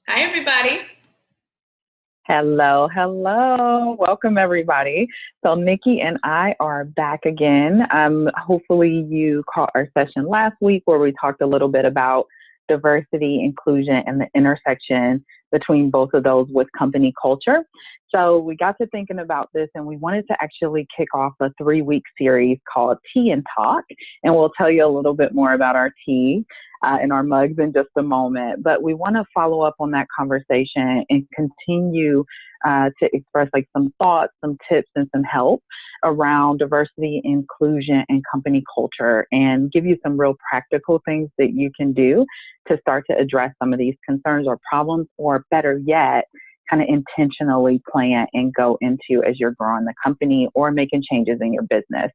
Hi, everybody. Hello, hello. Welcome, everybody. So, Nikki and I are back again. Hopefully, you caught our session last week where we talked a little bit about diversity, inclusion, and the intersection between both of those with company culture. So, we got to thinking about this and we wanted to actually kick off a 3 week series called Tea and Talk. And we'll tell you a little bit more about our tea in our mugs in just a moment. But we want to follow up on that conversation and continue to express like some thoughts, some tips, and some help around diversity, inclusion, and company culture, and give you some real practical things that you can do to start to address some of these concerns or problems, or better yet, kind of intentionally plan and go into as you're growing the company or making changes in your business.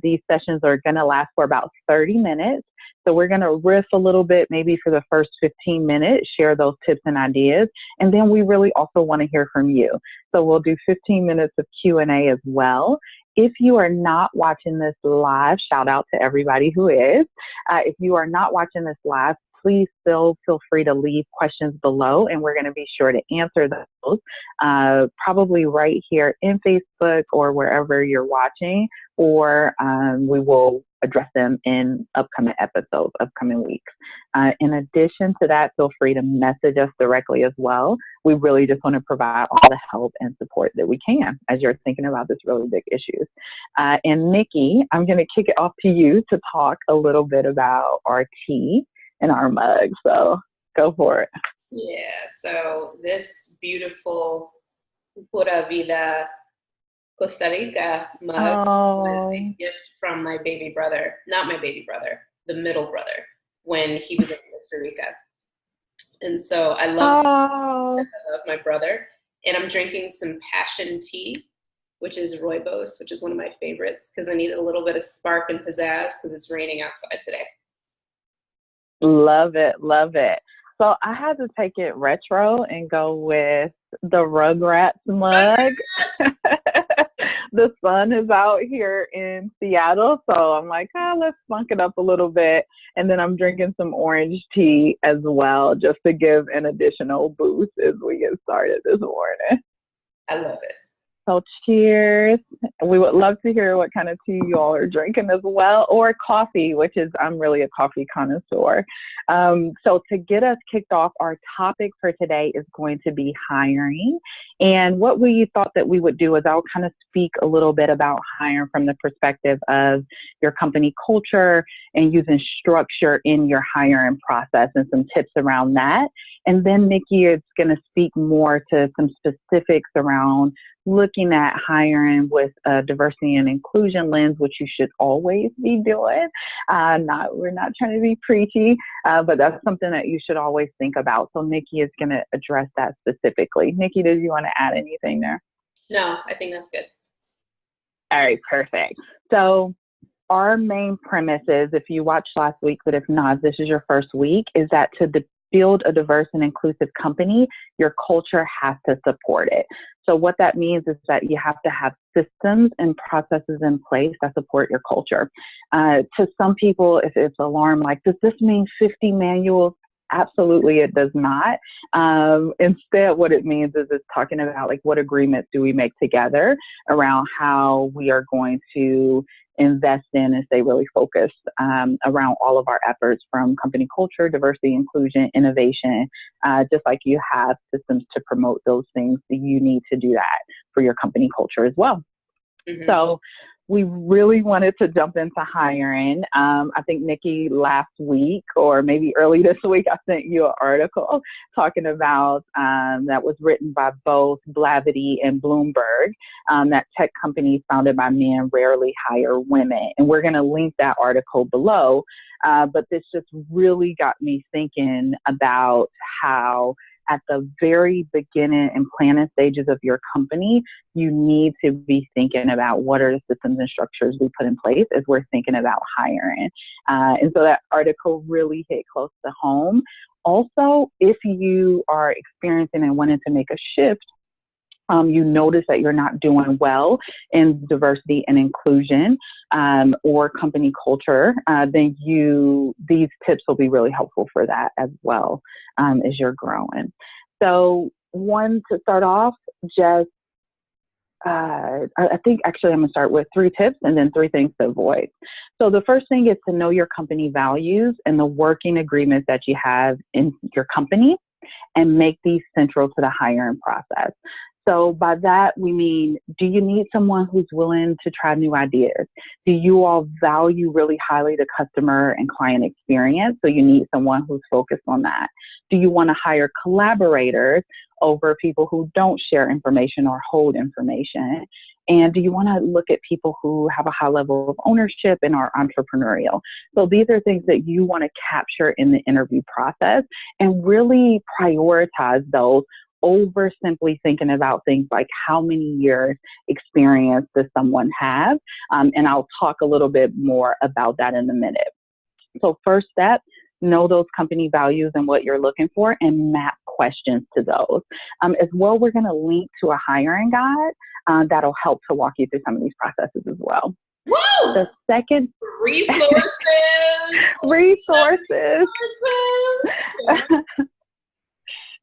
These sessions are going to last for about 30 minutes. So we're going to riff a little bit, maybe for the first 15 minutes, share those tips and ideas. And then we really also want to hear from you. So we'll do 15 minutes of Q&A as well. If you are not watching this live, shout out to everybody who is. If you are not watching this live, please still feel free to leave questions below, and we're going to be sure to answer those probably right here in Facebook or wherever you're watching, or we will address them in upcoming episodes, upcoming weeks. In addition to that, feel free to message us directly as well. We really just want to provide all the help and support that we can as you're thinking about this really big issues. And Nikki, I'm going to kick it off to you to talk a little bit about our tea and our mug. So go for it. Yeah, so this beautiful Pura Vida Costa Rica mug was Oh, a gift from my baby brother, not my baby brother, the middle brother, when he was in Costa Rica. And so I love oh, I love my brother. And I'm drinking some passion tea, which is rooibos, which is one of my favorites because I need a little bit of spark and pizzazz because it's raining outside today. love it, love it. So I had to take it retro and go with the Rugrats mug. The sun is out here in Seattle, so I'm like, let's spunk it up a little bit. And then I'm drinking some orange tea as well, just to give an additional boost as we get started this morning. I love it. So cheers. We would love to hear what kind of tea you all are drinking as well, or coffee, which is, I'm really a coffee connoisseur. So to get us kicked off, our topic for today is going to be hiring. And what we thought that we would do is I'll kind of speak a little bit about hiring from the perspective of your company culture and using structure in your hiring process and some tips around that. And then Nikki is going to speak more to some specifics around looking at hiring with a diversity and inclusion lens, which you should always be doing. We're not trying to be preachy, but that's something that you should always think about. So Nikki is going to address that specifically. Nikki, did you want to add anything there? No, I think that's good. All right, perfect. So our main premise is, if you watched last week, but if not, this is your first week, is that to build a diverse and inclusive company, your culture has to support it. So what that means is that you have to have systems and processes in place that support your culture. To some people, if it's alarm, like, does this mean 50 manuals? Absolutely, it does not. Instead, what it means is it's talking about like what agreements do we make together around how we are going to invest in and stay really focused around all of our efforts, from company culture, diversity, inclusion, innovation. Just like you have systems to promote those things, you need to do that for your company culture as well. Mm-hmm. So we really wanted to jump into hiring. I think Nikki, last week or maybe early this week, I sent you an article talking about that was written by both Blavity and Bloomberg, that tech companies founded by men rarely hire women. And we're going to link that article below. But this just really got me thinking about how at the very beginning and planning stages of your company, you need to be thinking about what are the systems and structures we put in place as we're thinking about hiring. And so that article really hit close to home. Also, if you are experiencing and wanting to make a shift you notice that you're not doing well in diversity and inclusion or company culture, then these tips will be really helpful for that as well as you're growing. So one, to start off, just I think actually I'm going to start with 3 tips and then 3 things to avoid. So the first thing is to know your company values and the working agreements that you have in your company, and make these central to the hiring process. So by that, we mean, do you need someone who's willing to try new ideas? Do you all value really highly the customer and client experience? So you need someone who's focused on that. Do you want to hire collaborators over people who don't share information or hold information? And do you want to look at people who have a high level of ownership and are entrepreneurial? So these are things that you want to capture in the interview process and really prioritize those over simply thinking about things like how many years experience does someone have? And I'll talk a little bit more about that in a minute. So first step, know those company values and what you're looking for and map questions to those. As well, we're going to link to a hiring guide that'll help to walk you through some of these processes as well. Woo! The second resources.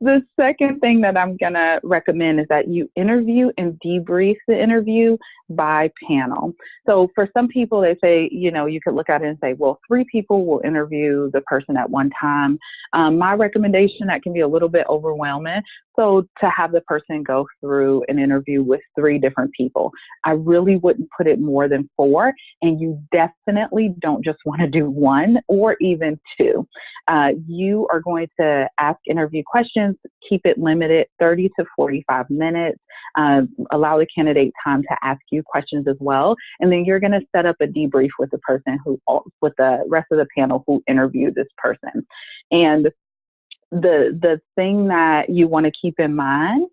The second thing that I'm going to recommend is that you interview and debrief the interview by panel. So for some people, they say, you could look at it and say, well, 3 people will interview the person at one time. My recommendation, that can be a little bit overwhelming. So to have the person go through an interview with 3 different people, I really wouldn't put it more than 4. And you definitely don't just want to do 1 or even 2. You are going to ask interview questions, keep it limited, 30 to 45 minutes. Allow the candidate time to ask you questions as well. And then you're going to set up a debrief with the person with the rest of the panel who interviewed this person. And the thing that you want to keep in mind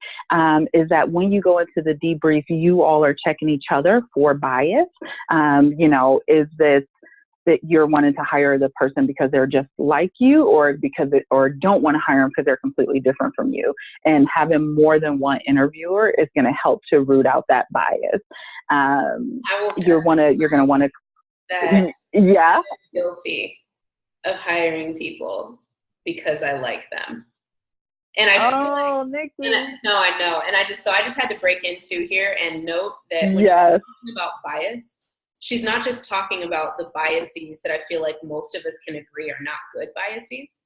is that when you go into the debrief, you all are checking each other for bias. Is this that you're wanting to hire the person because they're just like you, or or don't want to hire them because they're completely different from you? And having more than one interviewer is going to help to root out that bias. You're going to want to that yeah. I'm guilty of hiring people because I like them. And I feel like, Nikki. I know. And I just had to break into here and note that when she's talking about bias, she's not just talking about the biases that I feel like most of us can agree are not good biases.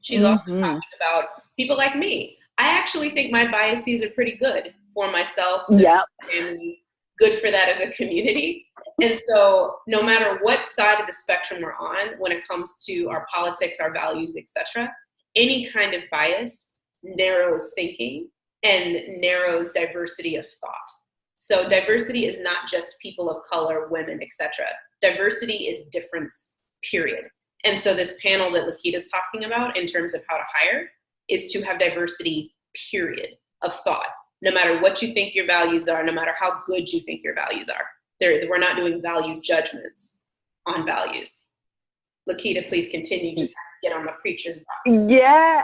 She's also talking about people like me. I actually think my biases are pretty good for myself, the family, good for that of the community. And so no matter what side of the spectrum we're on, when it comes to our politics, our values, etc., any kind of bias narrows thinking and narrows diversity of thought. So diversity is not just people of color, women, etc. Diversity is difference, period. And so this panel that Lakita's talking about in terms of how to hire is to have diversity, period, of thought. No matter what you think your values are, no matter how good you think your values are. We're not doing value judgments on values. Lakita, please continue. Just get on the preacher's box. Yeah.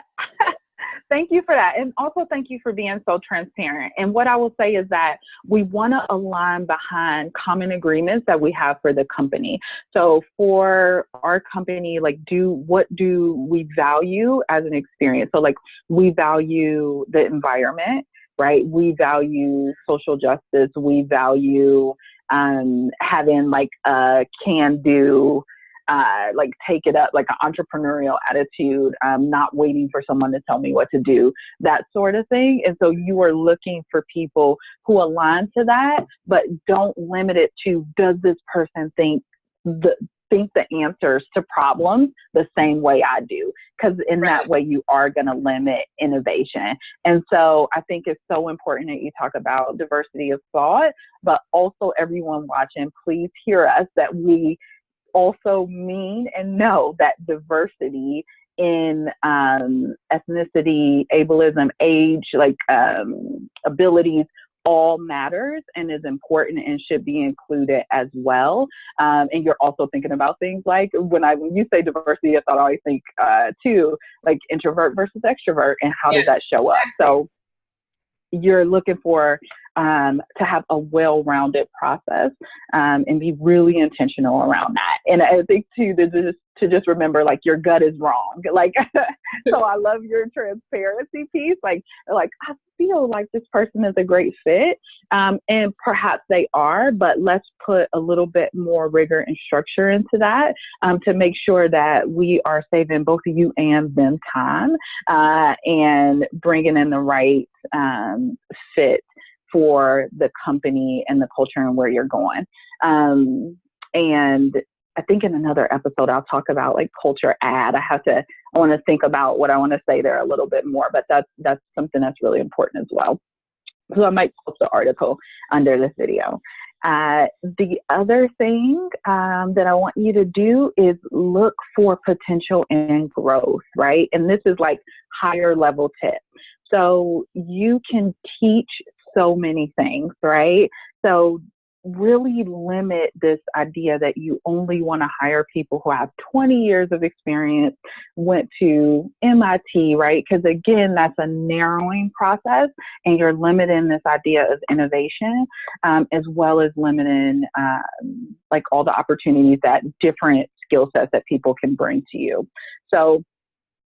Thank you for that. And also thank you for being so transparent. And what I will say is that we want to align behind common agreements that we have for the company. So for our company, what do we value as an experience? So we value the environment, right? We value social justice. We value having a can-do, take it up, an entrepreneurial attitude, not waiting for someone to tell me what to do, that sort of thing. And so you are looking for people who align to that, but don't limit it to, does this person think the answers to problems the same way I do? Because in that way, you are going to limit innovation. And so I think it's so important that you talk about diversity of thought, but also everyone watching, please hear us that we also mean and know that diversity in ethnicity, ableism, age, abilities, all matters and is important and should be included as well. And you're also thinking about things like when you say diversity, I always think too, introvert versus extrovert, and how does that show up? So you're looking for to have a well-rounded process and be really intentional around that. And I think too, to just remember, like, your gut is wrong. Like, so I love your transparency piece. Like I feel like this person is a great fit, and perhaps they are, but let's put a little bit more rigor and structure into that to make sure that we are saving both of you and them time and bringing in the right fit for the company and the culture and where you're going. And I think in another episode, I'll talk about like culture add. I want to think about what I want to say there a little bit more, but that's something that's really important as well. So I might post the article under this video. The other thing that I want you to do is look for potential and growth, right? And this is like higher level tip. So you can teach so many things, right? So really limit this idea that you only want to hire people who have 20 years of experience, went to MIT, right? Because again, that's a narrowing process, and you're limiting this idea of innovation, as well as limiting like all the opportunities that different skill sets that people can bring to you. So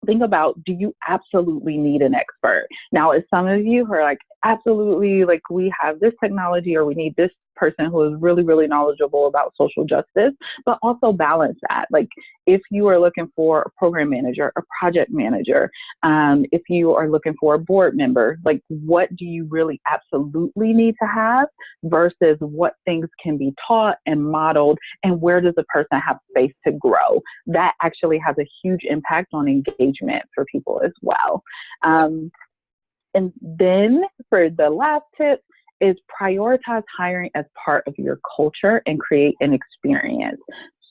think about, do you absolutely need an expert? Now, as some of you who are like, absolutely, like we have this technology, or we need this person who is really, really knowledgeable about social justice, but also balance that. Like if you are looking for a program manager, a project manager, if you are looking for a board member, like what do you really absolutely need to have versus what things can be taught and modeled, and where does a person have space to grow? That actually has a huge impact on engagement for people as well. And then for the last tip is prioritize hiring as part of your culture and create an experience.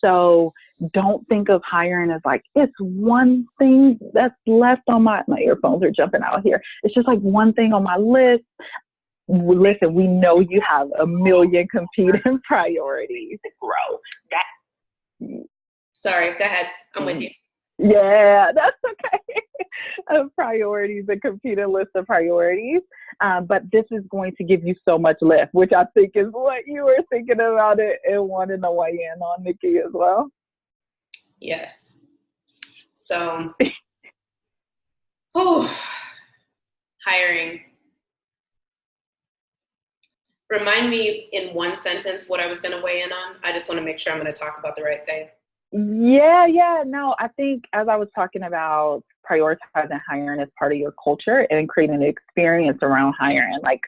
So don't think of hiring as like, it's one thing that's left on my earphones are jumping out here. It's just like one thing on my list. Listen, we know you have a million competing priorities to grow. Sorry, go ahead. I'm with you. Yeah, that's okay. Priorities, a competing list of priorities. But this is going to give you so much lift, which I think is what you were thinking about it and wanting to weigh in on, Nikki, as well. Yes. So, hiring. Remind me in one sentence what I was going to weigh in on. I just want to make sure I'm going to talk about the right thing. Yeah. No, I think as I was talking about prioritizing hiring as part of your culture and creating an experience around hiring, like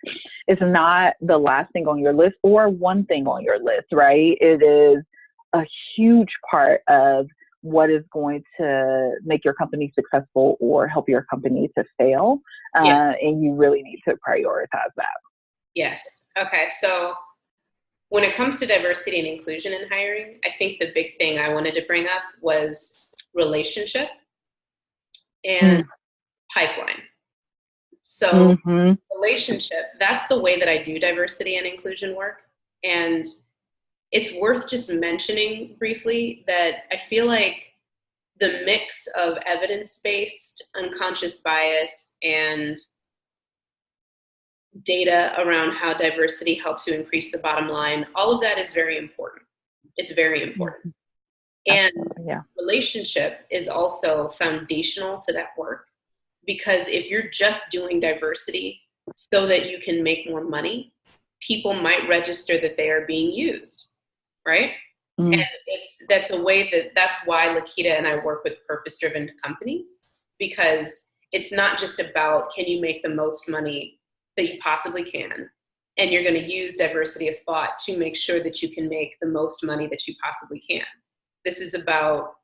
it's not the last thing on your list or one thing on your list, right? It is a huge part of what is going to make your company successful or help your company to fail. And you really need to prioritize that. Yes. Okay. So when it comes to diversity and inclusion in hiring, I think the big thing I wanted to bring up was relationship and pipeline. So relationship, that's the way that I do diversity and inclusion work. And it's worth just mentioning briefly that I feel like the mix of evidence-based unconscious bias and data around how diversity helps you increase the bottom line, all of that is very important. It's very important. And relationship is also foundational to that work, because if you're just doing diversity so that you can make more money, people might register that they are being used, right? And that's why Lakita and I work with purpose-driven companies, because it's not just about, can you make the most money that you possibly can, and you're going to use diversity of thought to make sure that you can make the most money that you possibly can. This is about,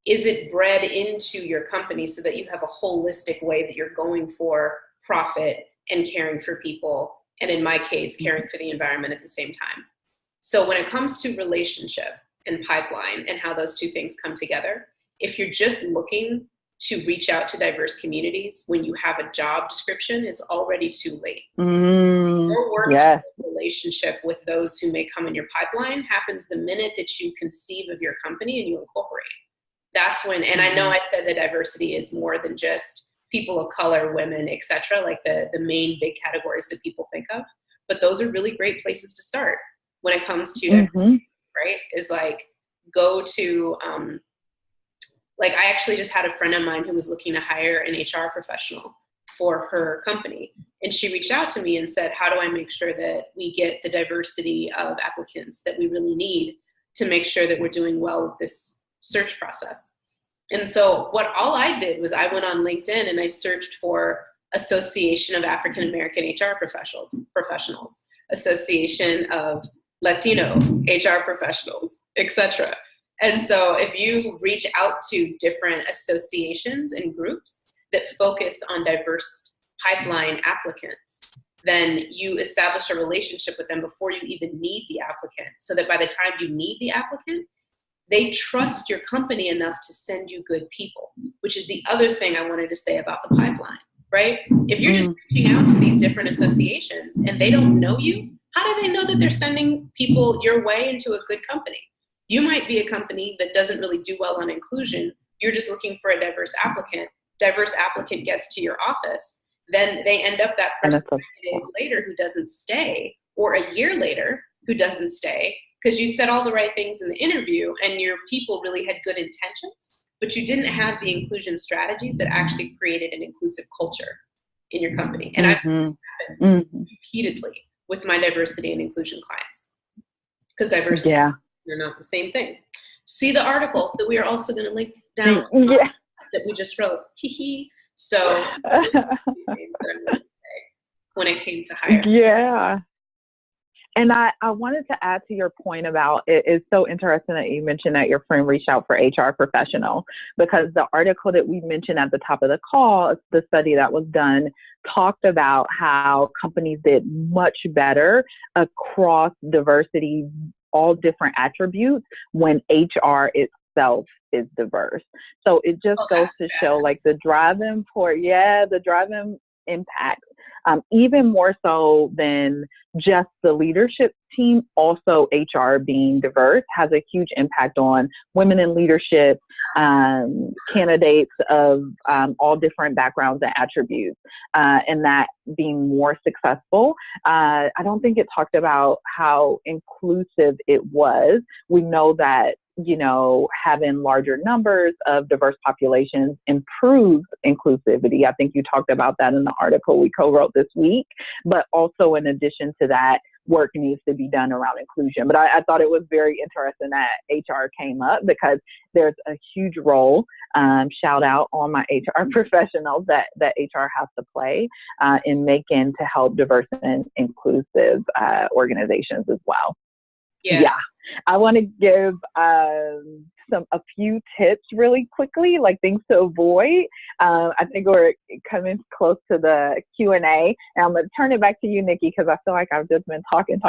is it bred into your company so that you have a holistic way that you're going for profit and caring for people, and in my case, caring for the environment at the same time. So when it comes to relationship and pipeline and how those two things come together, if you're just looking to reach out to diverse communities when you have a job description, it's already too late. Your work to relationship with those who may come in your pipeline happens the minute that you conceive of your company and you incorporate. That's when, and I know I said that diversity is more than just people of color, women, etc., like the main big categories that people think of. But those are really great places to start when it comes to right? Is like go to like I actually just had a friend of mine who was looking to hire an HR professional for her company. And she reached out to me and said, how do I make sure that we get the diversity of applicants that we really need to make sure that we're doing well with this search process? And so all I did was I went on LinkedIn and I searched for Association of African American HR professionals, Association of Latino HR professionals, etc. And so if you reach out to different associations and groups that focus on diverse pipeline applicants, then you establish a relationship with them before you even need the applicant, so that by the time you need the applicant, they trust your company enough to send you good people, which is the other thing I wanted to say about the pipeline, right? If you're just reaching out to these different associations and they don't know you, how do they know that they're sending people your way into a good company? You might be a company that doesn't really do well on inclusion. You're just looking for a diverse applicant. Diverse applicant gets to your office. Then they end up that person 30 days later who doesn't stay, or a year later who doesn't stay, because you said all the right things in the interview and your people really had good intentions, but you didn't have the inclusion strategies that actually created an inclusive culture in your company. And I've seen that happen repeatedly with my diversity and inclusion clients, because diversity and they're not the same thing. See the article that we are also going to link down that we just wrote. So when it came to hiring. Yeah. And I wanted to add to your point about it's so interesting that you mentioned that your friend reached out for HR professional, because the article that we mentioned at the top of the call, the study that was done, talked about how companies did much better across diversity, all different attributes, when HR itself is diverse. So it just goes to show like the driving impact, even more so than just the leadership team, also HR being diverse has a huge impact on women in leadership, candidates of all different backgrounds and attributes, and that being more successful. I don't think it talked about how inclusive it was. We know that, you know, having larger numbers of diverse populations improves inclusivity. I think you talked about that in the article we co-wrote this week, but also in addition to that, work needs to be done around inclusion. But I thought it was very interesting that HR came up, because there's a huge role, shout out on my HR professionals, that HR has to play in making to help diverse and inclusive organizations as well. Yes. Yeah. I want to give a few tips really quickly, like things to avoid. I think we're coming close to the Q&A, and I'm going to turn it back to you, Nikki, because I feel like I've just been talking.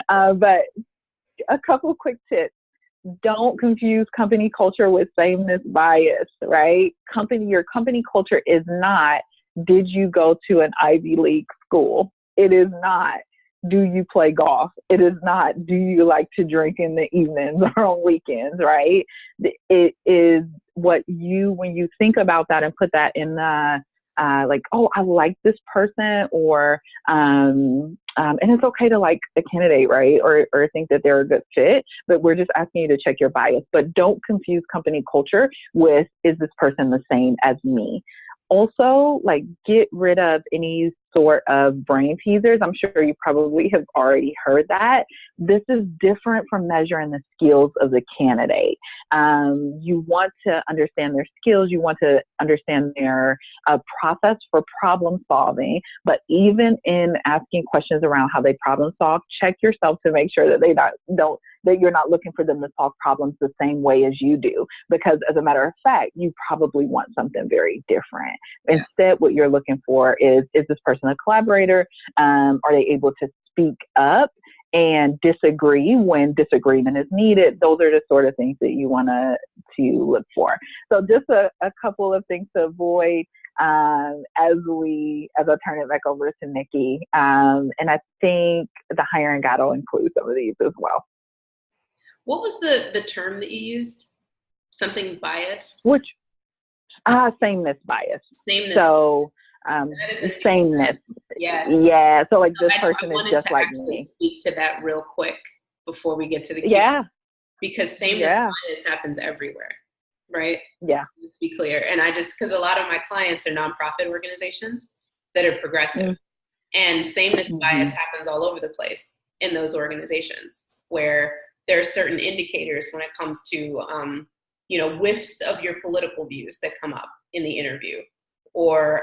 But a couple quick tips. Don't confuse company culture with sameness bias, right? Your company culture is not, did you go to an Ivy League school? It is not, do you play golf? It is not, do you like to drink in the evenings or on weekends, right? It is when you think about that and put that in the, like, oh, I like this person, or, and it's okay to like a candidate, right? Or think that they're a good fit, but we're just asking you to check your bias. But don't confuse company culture with, is this person the same as me? Also, like, get rid of any sort of brain teasers. I'm sure you probably have already heard that. This is different from measuring the skills of the candidate. You want to understand their skills. You want to understand their process for problem solving. But even in asking questions around how they problem solve, check yourself to make sure that that you're not looking for them to solve problems the same way as you do. Because as a matter of fact, you probably want something very different. Yeah. Instead, what you're looking for is this person a collaborator? Are they able to speak up and disagree when disagreement is needed? Those are the sort of things that you want to look for. So just a couple of things to avoid as I turn it back over to Nikki. And I think the hiring guide will include some of these as well. What was the term that you used? Something bias? Sameness bias. Sameness. So, sameness. Yes. Yeah. So like this person is just like me. Speak to that real quick before we get to the Q&A. Because sameness bias happens everywhere, right? Yeah. Let's be clear. And because a lot of my clients are nonprofit organizations that are progressive, and sameness bias happens all over the place in those organizations, where there are certain indicators when it comes to, whiffs of your political views that come up in the interview, or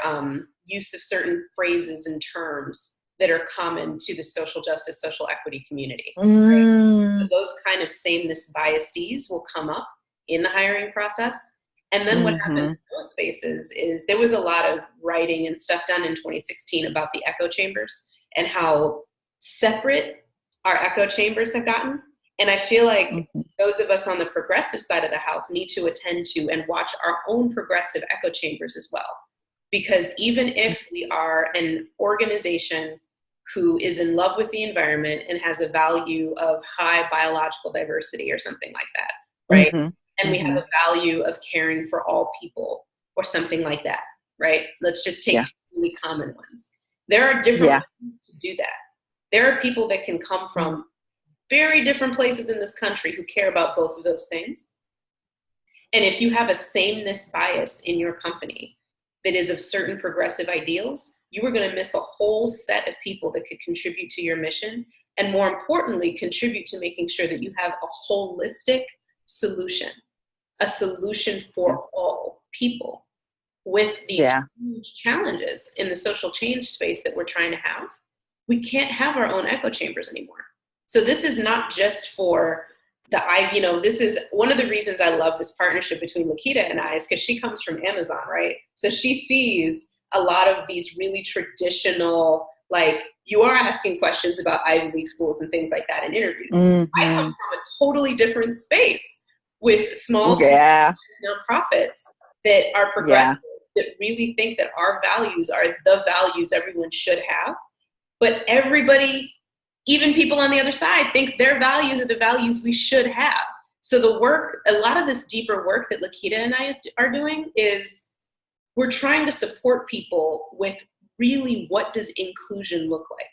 use of certain phrases and terms that are common to the social justice, social equity community. Right? So those kind of sameness biases will come up in the hiring process. And then what happens in those spaces is there was a lot of writing and stuff done in 2016 about the echo chambers and how separate our echo chambers have gotten. And I feel like those of us on the progressive side of the house need to attend to and watch our own progressive echo chambers as well. Because even if we are an organization who is in love with the environment and has a value of high biological diversity or something like that, right? And we have a value of caring for all people or something like that, right? Let's just take two really common ones. There are different ways to do that. There are people that can come from very different places in this country who care about both of those things. And if you have a sameness bias in your company that is of certain progressive ideals, you are going to miss a whole set of people that could contribute to your mission, and more importantly, contribute to making sure that you have a holistic solution, a solution for all people with these huge challenges in the social change space that we're trying to have. We can't have our own echo chambers anymore. So this is not just for this is one of the reasons I love this partnership between Lakita and I, is because she comes from Amazon, right? So she sees a lot of these really traditional, like, you are asking questions about Ivy League schools and things like that in interviews. I come from a totally different space with small nonprofits that are progressive, that really think that our values are the values everyone should have. But everybody, even people on the other side, thinks their values are the values we should have. So the work, a lot of this deeper work that Lakita and I are doing is we're trying to support people with really, what does inclusion look like?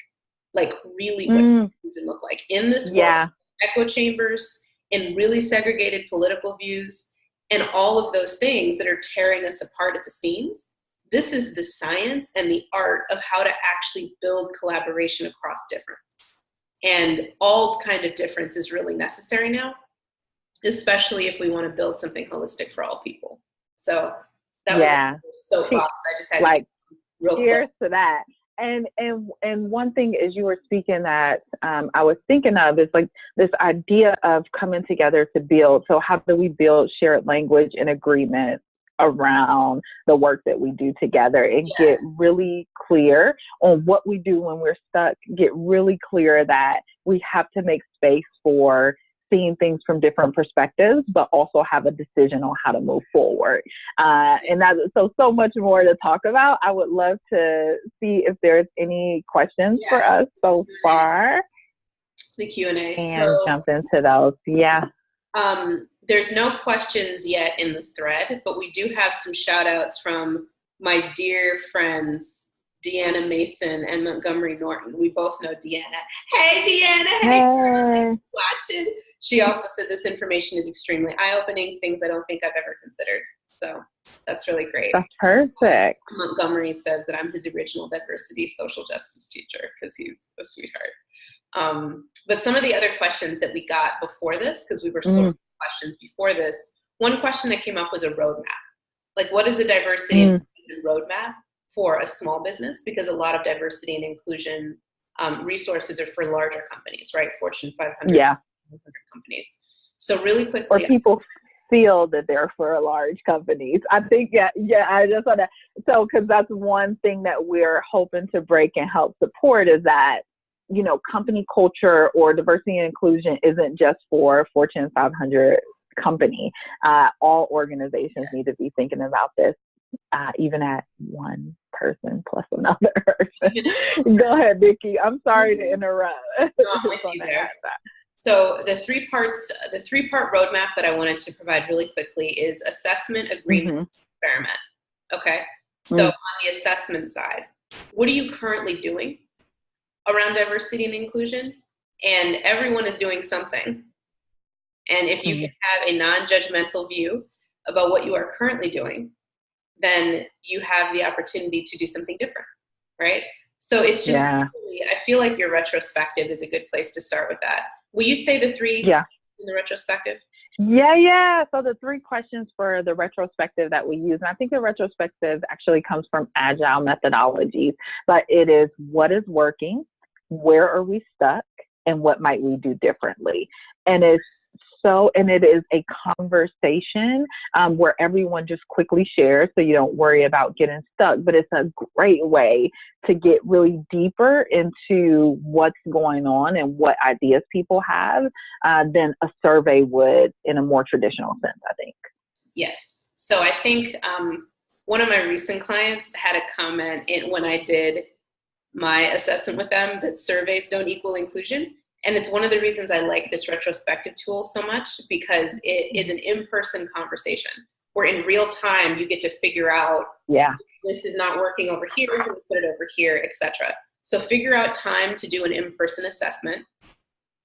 Like, really, what does inclusion look like in this world? Echo chambers and really segregated political views and all of those things that are tearing us apart at the seams. This is the science and the art of how to actually build collaboration across difference. And all kind of difference is really necessary now, especially if we want to build something holistic for all people. So that was a soapbox. I just had to real cheers quick. To that. And one thing as you were speaking that I was thinking of is like this idea of coming together to build. So how do we build shared language and agreement around the work that we do together, and get really clear on what we do when we're stuck, get really clear that we have to make space for seeing things from different perspectives, but also have a decision on how to move forward. And that's so much more to talk about. I would love to see if there's any questions for us so far. The Q&A. And jump into those. There's no questions yet in the thread, but we do have some shout outs from my dear friends, Deanna Mason and Montgomery Norton. We both know Deanna. Hey, Deanna. Hey, girl. Thanks for watching. She also said this information is extremely eye-opening, things I don't think I've ever considered. So that's really great. That's perfect. Montgomery says that I'm his original diversity social justice teacher because he's a sweetheart. But some of the other questions that we got before this, because we were sourcing questions before this, one question that came up was a roadmap. Like, what is a diversity and inclusion roadmap for a small business? Because a lot of diversity and inclusion resources are for larger companies, right? Fortune 500 companies. So really quickly. Or people feel that they're for large companies. I think, I just want to, so, because that's one thing that we're hoping to break and help support is that, company culture or diversity and inclusion isn't just for Fortune 500 company. All organizations need to be thinking about this, even at one person plus another person. Go ahead, Nikki. I'm sorry to interrupt. No, I'm with you there. So the three-part roadmap that I wanted to provide really quickly is assessment, agreement, experiment. Okay. So on the assessment side, what are you currently doing around diversity and inclusion? And everyone is doing something. And if you can have a non-judgmental view about what you are currently doing, then you have the opportunity to do something different, right? So it's just, really, I feel like your retrospective is a good place to start with that. Will you say the three in the retrospective? Yeah. So the 3 questions for the retrospective that we use, and I think the retrospective actually comes from agile methodologies, but it is what is working, where are we stuck, and what might we do differently? And it is a conversation where everyone just quickly shares so you don't worry about getting stuck, but it's a great way to get really deeper into what's going on and what ideas people have than a survey would in a more traditional sense, I think. Yes. So I think one of my recent clients had a comment when I did my assessment with them that surveys don't equal inclusion. And it's one of the reasons I like this retrospective tool so much, because it is an in-person conversation where in real time you get to figure out, this is not working over here, can we put it over here, etc. So figure out time to do an in-person assessment.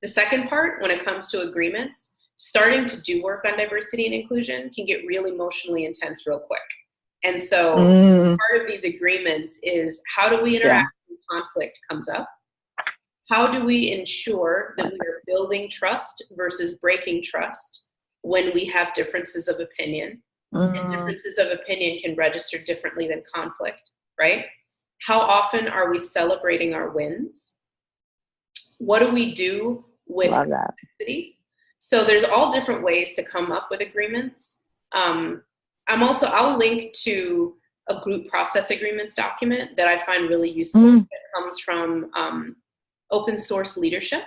The second part, when it comes to agreements, starting to do work on diversity and inclusion can get really emotionally intense real quick. And so part of these agreements is, how do we interact when conflict comes up? How do we ensure that we are building trust versus breaking trust when we have differences of opinion? And differences of opinion can register differently than conflict, right? How often are we celebrating our wins? What do we do with complexity? So there's all different ways to come up with agreements. I'll link to a group process agreements document that I find really useful that comes from open source leadership.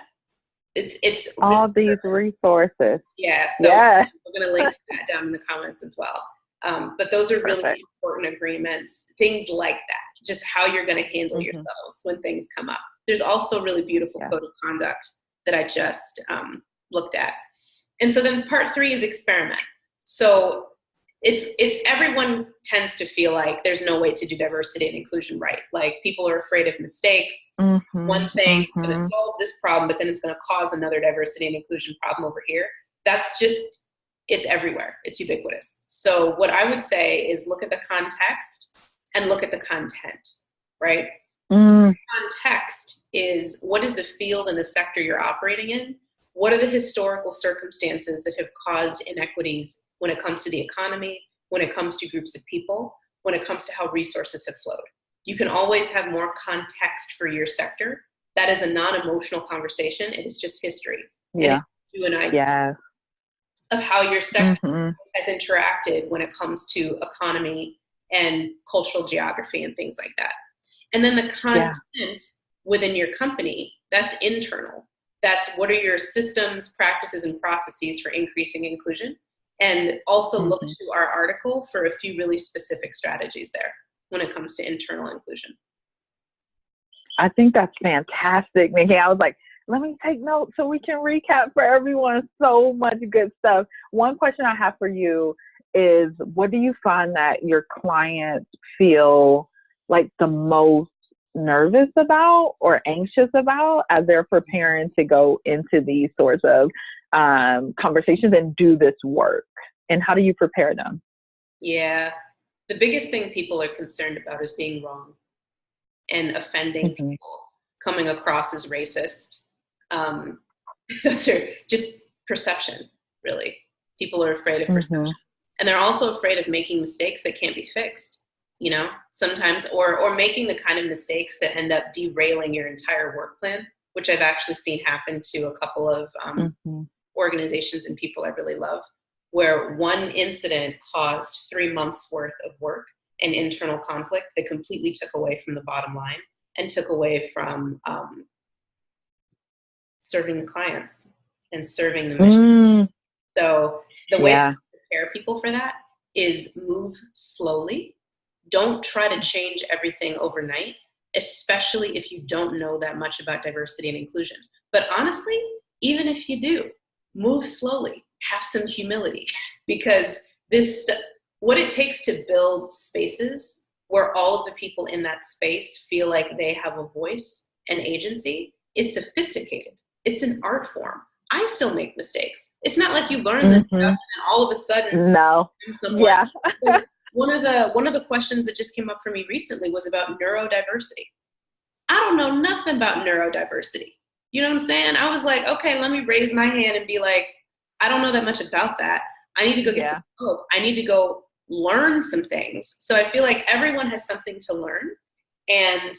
It's all these resources. Yeah, so we're going to link to that down in the comments as well. But those are really important agreements, things like that, just how you're going to handle yourselves when things come up. There's also a really beautiful code of conduct that I just looked at. And so then part 3 is experiment. So it's everyone tends to feel like there's no way to do diversity and inclusion right. Like, people are afraid of mistakes. One thing is going to solve this problem, but then it's going to cause another diversity and inclusion problem over here. That's just, it's everywhere. It's ubiquitous. So what I would say is look at the context and look at the content, right? So the context is, what is the field and the sector you're operating in? What are the historical circumstances that have caused inequities when it comes to the economy, when it comes to groups of people, when it comes to how resources have flowed? You can always have more context for your sector. That is a non-emotional conversation. It is just history. And it gives you an idea of how your sector has interacted when it comes to economy and cultural geography and things like that. And then the content within your company, that's internal. That's, what are your systems, practices, and processes for increasing inclusion? And also look to our article for a few really specific strategies there when it comes to internal inclusion. I think that's fantastic, Nikki. I was like, let me take notes so we can recap for everyone. So much good stuff. One question I have for you is, what do you find that your clients feel like the most nervous about or anxious about as they're preparing to go into these sorts of conversations and do this work? And how do you prepare them? Yeah, the biggest thing people are concerned about is being wrong and offending people, coming across as racist. Those are just perception, really. People are afraid of perception. And they're also afraid of making mistakes that can't be fixed, you know, sometimes, or making the kind of mistakes that end up derailing your entire work plan, which I've actually seen happen to a couple of organizations and people I really love, where one incident caused 3 months worth of work and internal conflict that completely took away from the bottom line and took away from serving the clients and serving the mission. So the way to prepare people for that is move slowly. Don't try to change everything overnight, especially if you don't know that much about diversity and inclusion. But honestly, even if you do, move slowly, have some humility, because what it takes to build spaces where all of the people in that space feel like they have a voice and agency is sophisticated. It's an art form. I still make mistakes. It's not like you learn this stuff and all of a sudden, no, yeah. Like one of the questions that just came up for me recently was about neurodiversity. I don't know nothing about neurodiversity. You know what I'm saying? I was like, okay, let me raise my hand and be like, I don't know that much about that. I need to go get some help. I need to go learn some things. So I feel like everyone has something to learn, and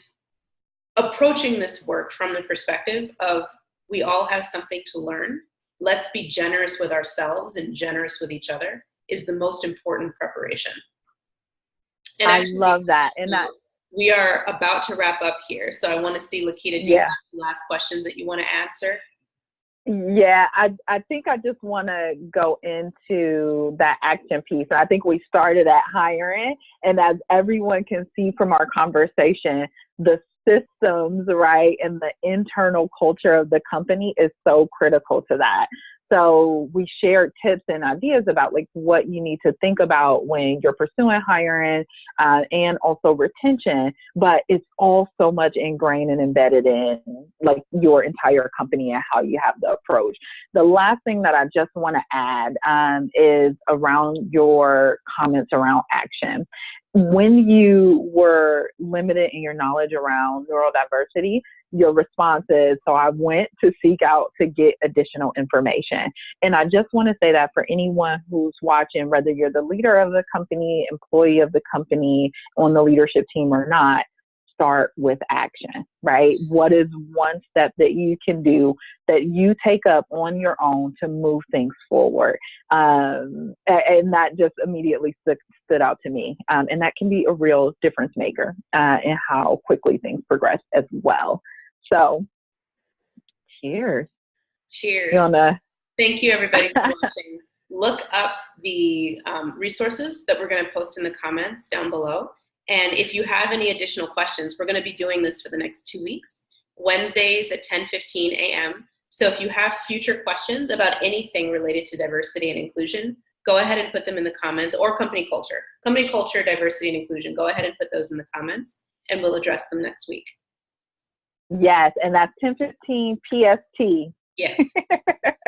approaching this work from the perspective of we all have something to learn. Let's be generous with ourselves and generous with each other is the most important preparation. And I love that. And that we are about to wrap up here. So I want to see, Lakita, do you have last questions that you want to answer? Yeah, I think I just want to go into that action piece. I think we started at hiring, and as everyone can see from our conversation, the systems, right, and the internal culture of the company is so critical to that. So we shared tips and ideas about like what you need to think about when you're pursuing hiring and also retention, but it's all so much ingrained and embedded in like your entire company and how you have the approach. The last thing that I just want to add is around your comments around action. When you were limited in your knowledge around neurodiversity, your response is, so I went to seek out to get additional information. And I just want to say that for anyone who's watching, whether you're the leader of the company, employee of the company, on the leadership team or not, start with action, right? What is one step that you can do that you take up on your own to move things forward? And that just immediately stood out to me. And that can be a real difference maker in how quickly things progress as well. So, cheers. Cheers. Thank you, everybody, for watching. Look up the resources that we're going to post in the comments down below. And if you have any additional questions, we're going to be doing this for the next 2 weeks, Wednesdays at 10:15 a.m. So if you have future questions about anything related to diversity and inclusion, go ahead and put them in the comments, or company culture, diversity and inclusion. Go ahead and put those in the comments, and we'll address them next week. Yes, and that's 10:15 PST. Yes,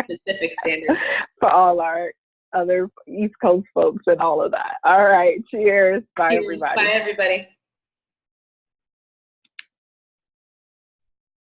Pacific Standard. For all our other East Coast folks and all of that. All right, cheers. Bye, everybody. Bye, everybody.